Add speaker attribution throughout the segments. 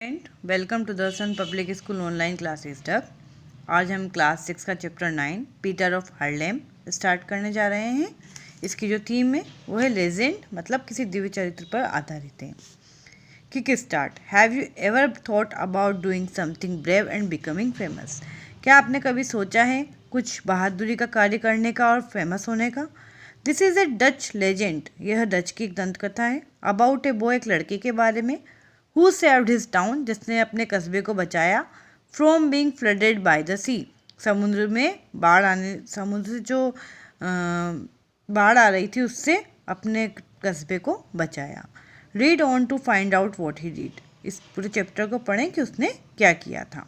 Speaker 1: Student, welcome to Darshan public school online classes तक। आज हम क्लास 6 का chapter 9 Peter of Haarlem start करने जा रहे हैं। इसकी जो थीम है वो है लेजेंड, मतलब किसी दिव्य चरित्र पर आधारित है। Kick start. Have you ever thought about doing something brave and becoming famous? क्या आपने कभी सोचा है कुछ बहादुरी का कार्य करने का और फेमस होने का? This is a Dutch legend. यह डच की एक दंतकथा है अबाउट ए बॉय, एक लड़के के बारे में, हु सेव्ड हिज टाउन, जिसने अपने कस्बे को बचाया, from being flooded by the sea, समुद्र से जो बाढ़ आ रही थी उससे अपने कस्बे को बचाया। Read on to find out what he did. इस पूरे चैप्टर को पढ़ें कि उसने क्या किया था।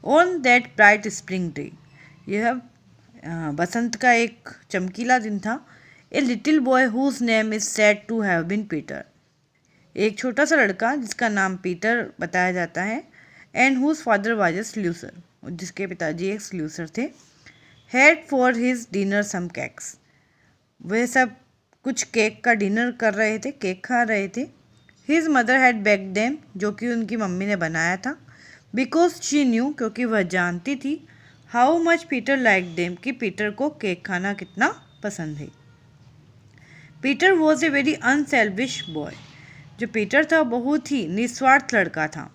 Speaker 1: On that bright spring day, यह बसंत का एक चमकीला दिन था। A little boy whose name is said to have been Peter, एक छोटा सा लड़का जिसका नाम पीटर बताया जाता है, and whose father was a sluicer, जिसके पिताजी एक स्ल्यूसर थे, had for his dinner some cakes, वे सब कुछ केक का डिनर कर रहे थे, केक खा रहे थे। His mother had baked them, जो कि उनकी मम्मी ने बनाया था, बिकॉज शी न्यू, क्योंकि वह जानती थी, how much Peter like them, कि पीटर को केक खाना कितना पसंद है। Peter was a very unselfish boy, जो पीटर था बहुत ही निस्वार्थ लड़का था।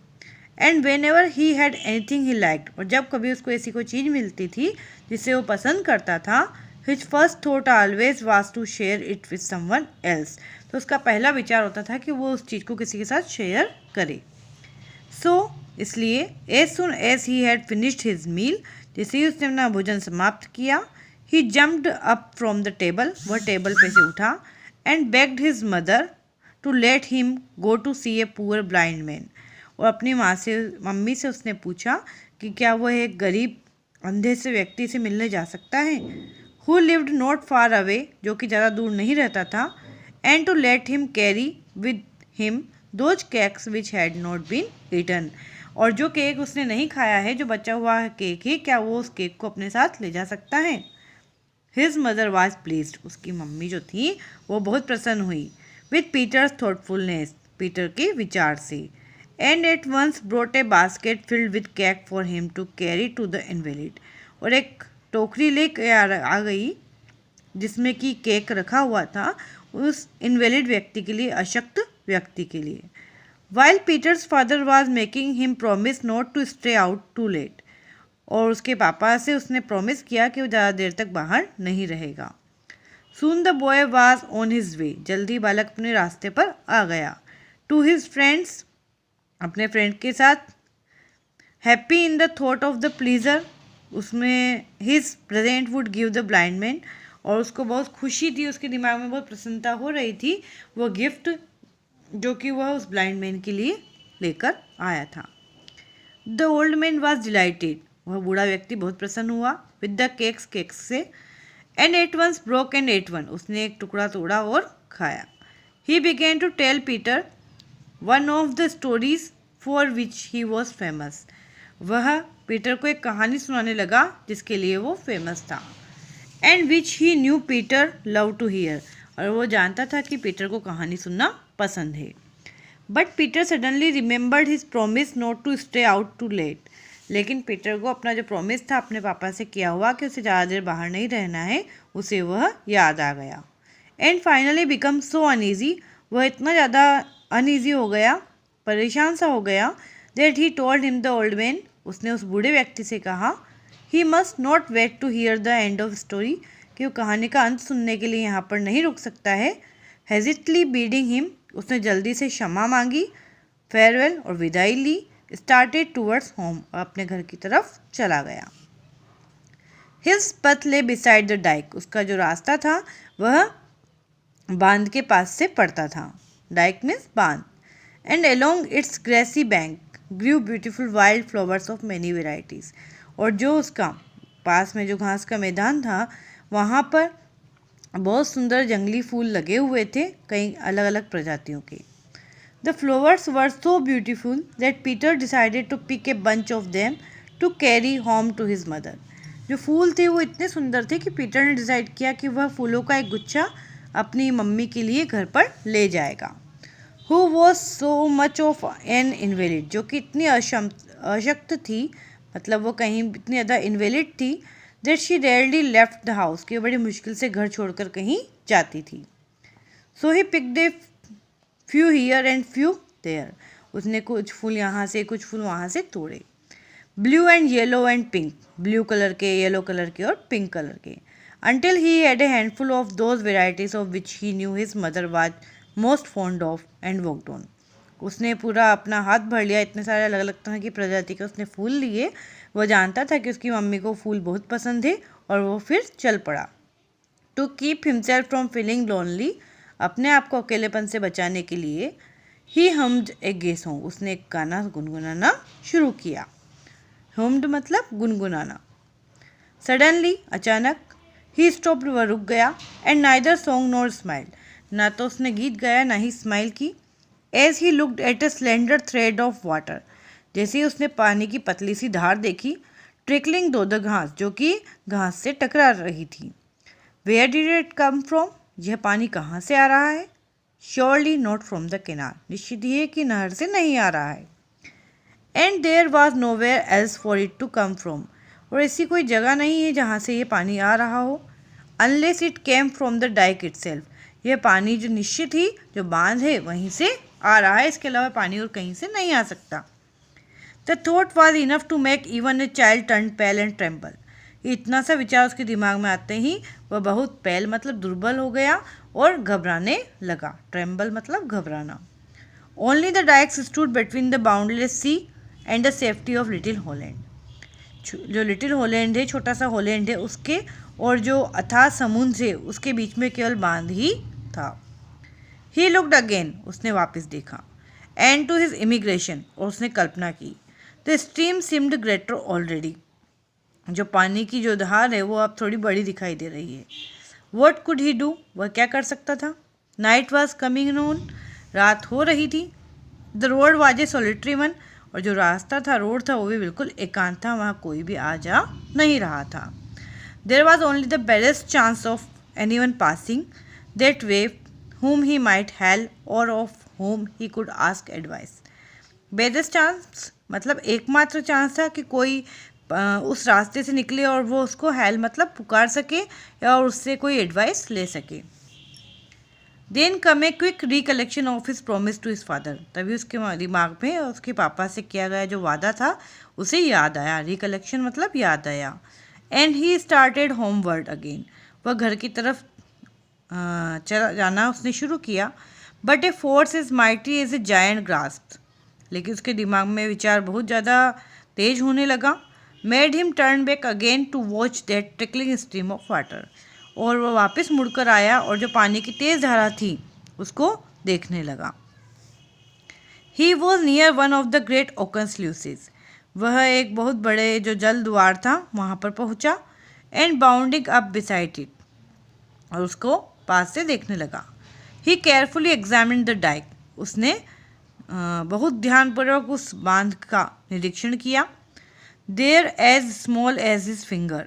Speaker 1: And when ever he had anything he liked, और जब कभी उसको ऐसी कोई चीज़ मिलती थी जिसे वो पसंद करता था, his first thought always was to share it with someone else, तो उसका पहला विचार होता था कि वो उस चीज़ को किसी के साथ शेयर करे। इसलिए as soon as he had finished his meal, जैसे ही उसने अपना भोजन समाप्त किया, he jumped up from the table, वह टेबल पे से उठा, and begged his mother to let him go to see a poor blind man, और अपनी मम्मी से उसने पूछा कि क्या वह एक गरीब अंधे से व्यक्ति से मिलने जा सकता है, who lived not far away, जो कि ज़्यादा दूर नहीं रहता था, and to let him carry with him those cakes which had not been eaten, और जो केक उसने नहीं खाया है, जो बचा हुआ केक है, क्या वो उस केक को अपने साथ ले जा सकता है। हिज मदर वॉज प्लीज्ड, उसकी मम्मी जो थी वो बहुत प्रसन्न हुई, विथ पीटर्स थॉटफुलनेस, पीटर के विचार से, and at once brought a basket filled with cake for him to carry to the invalid, और एक टोकरी लेकर आ गई जिसमें कि केक रखा हुआ था उस इनवैलिड व्यक्ति के लिए, अशक्त व्यक्ति के लिए। While Peter's father was making him promise not to stay out too late, और उसके पापा से उसने प्रॉमिस किया कि वो ज़्यादा देर तक बाहर नहीं रहेगा। Soon the boy was on his way, जल्दी बालक अपने रास्ते पर आ गया। टू हिज फ्रेंड्स, अपने फ्रेंड के साथ। Happy in the thought of the pleasure, उसमें his present would give the blind man, और उसको बहुत खुशी थी, उसके दिमाग में बहुत प्रसन्नता हो रही थी, वो गिफ्ट जो कि वह उस ब्लाइंड मैन के लिए लेकर आया था। The old man was delighted, वह बूढ़ा व्यक्ति बहुत प्रसन्न हुआ, विद द केक्स से, and at once broke and ate one, उसने एक टुकड़ा तोड़ा और खाया। He began to tell Peter one of the stories for which he was famous, वह पीटर को एक कहानी सुनाने लगा जिसके लिए वो फेमस था, and which he knew Peter love to hear, और वो जानता था कि पीटर को कहानी सुनना पसंद है। But Peter suddenly remembered his promise not to stay out too late, लेकिन पीटर को अपना जो प्रॉमिस था अपने पापा से किया हुआ कि उसे ज़्यादा देर बाहर नहीं रहना है, उसे वह याद आ गया। And finally become so uneasy, वह इतना ज़्यादा अनईजी हो गया, परेशान सा हो गया, that he told him the old man, उसने उस बूढ़े व्यक्ति से कहा, he must not wait to hear the end of story, कि वो कहानी का अंत सुनने के लिए यहाँ पर नहीं रुक सकता है। हेजिटली बीडिंग हिम, उसने जल्दी से क्षमा मांगी, फेयरवेल और विदाई ली, स्टार्टेड टूवर्ड्स होम, और अपने घर की तरफ चला गया। हिज पथ ले बिसाइड द डाइक, उसका जो रास्ता था वह बांध के पास से पड़ता था, डाइक मीन्स बांध, and along its grassy bank grew beautiful wild flowers of many varieties, और जो उसका पास में जो घास का मैदान था वहाँ पर बहुत सुंदर जंगली फूल लगे हुए थे, कई अलग अलग प्रजातियों के। The flowers were so beautiful that Peter decided to pick a bunch of them to carry home to his mother, जो फूल थे वो इतने सुंदर थे कि पीटर ने डिसाइड किया कि वह फूलों का एक गुच्छा अपनी मम्मी के लिए घर पर ले जाएगा। Who was so much of an invalid, जो कि इतनी अशक्त थी, मतलब वो कहीं इतनी ज़्यादा इनवेलिड थी, that she rarely left the house, कि बड़ी मुश्किल से घर छोड़कर कहीं जाती थी। So he picked a few here and few there, उसने कुछ फूल यहाँ से कुछ फूल वहाँ से तोड़े। Blue and yellow and pink, blue colour के, येलो कलर के और पिंक कलर के। Until he had a handful of those varieties of which he knew his mother was most fond of and worked on. उसने पूरा अपना हाथ भर लिया, इतने सारे अलग अलग तरह की प्रजाति के उसने फूल लिए। वो जानता था कि उसकी मम्मी को फूल बहुत पसंद थे और वो फिर चल पड़ा। To keep himself from feeling lonely, अपने आप को अकेलेपन से बचाने के लिए, ही hummed ए गे सॉन्ग, उसने एक गाना गुनगुनाना शुरू किया। hummed मतलब गुनगुनाना। सडनली, अचानक, ही स्टॉप्ड, वह रुक गया, and neither song nor smile, ना तो उसने गीत गाया ना ही स्माइल की। As he looked at a slender thread of water, जैसे ही उसने पानी की पतली सी धार देखी, ट्रिकलिंग दो द घास, जो कि घास से टकरा रही थी। Where did it come from, यह पानी कहाँ से आ रहा है? Surely not from the canal, निश्चित ही है कि नहर से नहीं आ रहा है। And there was nowhere else for it to come from, और ऐसी कोई जगह नहीं है जहाँ से ये पानी आ रहा हो। Unless it came from the dike itself, यह पानी जो निश्चित ही जो बांध है वहीं से आ रहा है, इसके अलावा पानी और कहीं से नहीं आ सकता। The thought was enough to make even a child turn pale and tremble, इतना सा विचार उसके दिमाग में आते ही वह बहुत पेल मतलब दुर्बल हो गया और घबराने लगा। ट्रेम्बल मतलब घबराना। Only the dikes stood between the boundless sea and the safety of little Holland, जो लिटिल हॉलैंड है, छोटा सा हॉलैंड है, उसके और जो अथाह समुद्र है उसके बीच में केवल बांध ही था। ही लुक्ड अगेन, उसने वापस देखा, एंड टू हिज इमिग्रेशन, और उसने कल्पना की, the stream seemed greater already, जो पानी की जो धार है वो अब थोड़ी बड़ी दिखाई दे रही है। वॉट कुड ही डू, वह क्या कर सकता था? नाइट वॉज कमिंग ऑन, रात हो रही थी। The road was a solitary one, और जो रास्ता था, रोड था, वो भी बिल्कुल एकांत था, वहाँ कोई भी आ जा नहीं रहा था। There was only the best chance of anyone passing that way whom he might help or of whom he could ask advice. Best chance मतलब एकमात्र चांस था कि कोई उस रास्ते से निकले और वो उसको हेल्प मतलब पुकार सके या और उससे कोई एडवाइस ले सके। Then came a quick recollection of his promise to his father, तभी उसके दिमाग में उसके पापा से किया गया जो वादा था उसे याद आया। रिकलेक्शन मतलब याद आया। And he started homeward again, वह घर की तरफ चला जाना उसने शुरू किया। But a force is mighty as a giant grasp, लेकिन उसके दिमाग में विचार बहुत ज़्यादा तेज होने लगा। Made him turn back again to watch that trickling stream of water, और वह वापस मुड़कर आया और जो पानी की तेज़ धारा थी उसको देखने लगा। He was near one of the great oaken sluices, वह एक बहुत बड़े जो जल द्वार था वहाँ पर पहुँचा। And bounding up beside it, और उसको पास से देखने लगा। He carefully examined the dike, उसने बहुत ध्यानपूर्वक उस बांध का निरीक्षण किया। There as small as his finger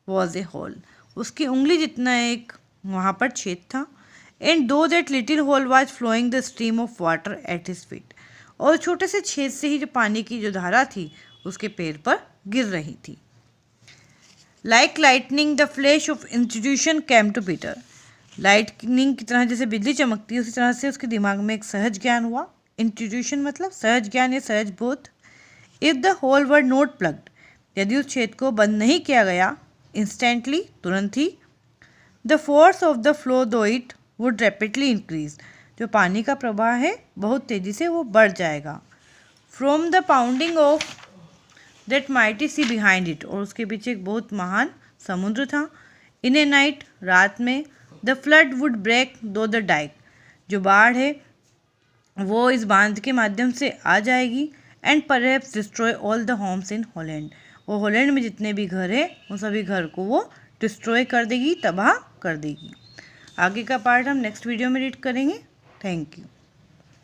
Speaker 1: was a hole, उसकी उंगली जितना एक वहाँ पर छेद था। And through that little hole was flowing the stream of water at his feet, और छोटे से छेद से ही जो पानी की जो धारा थी उसके पैर पर गिर रही थी। Like lightning the flash of institution came to Peter, lightning की तरह जैसे बिजली चमकती है उसी तरह से उसके दिमाग में एक सहज ज्ञान हुआ। इंस्टीट्यूशन मतलब सहज ज्ञान या सहज बोध। If the hole were not plugged, यदि उस छेद को बंद नहीं किया गया, इंस्टेंटली तुरंत ही, the force of the flow though it would rapidly increase, जो पानी का प्रवाह है बहुत तेज़ी से वो बढ़ जाएगा। From the pounding of that mighty see behind it, और उसके पीछे एक बहुत महान समुद्र था। इन ए नाइट, रात में, द फ्लड वुड ब्रेक दो द डाइक, जो बाढ़ है वो इस बांध के माध्यम से आ जाएगी। And perhaps destroy all the homes in Holland, वो हॉलैंड में जितने भी घर हैं उन सभी घर को वो डिस्ट्रॉय कर देगी, तबाह कर देगी। आगे का पार्ट हम नेक्स्ट वीडियो में रीड करेंगे। Thank you.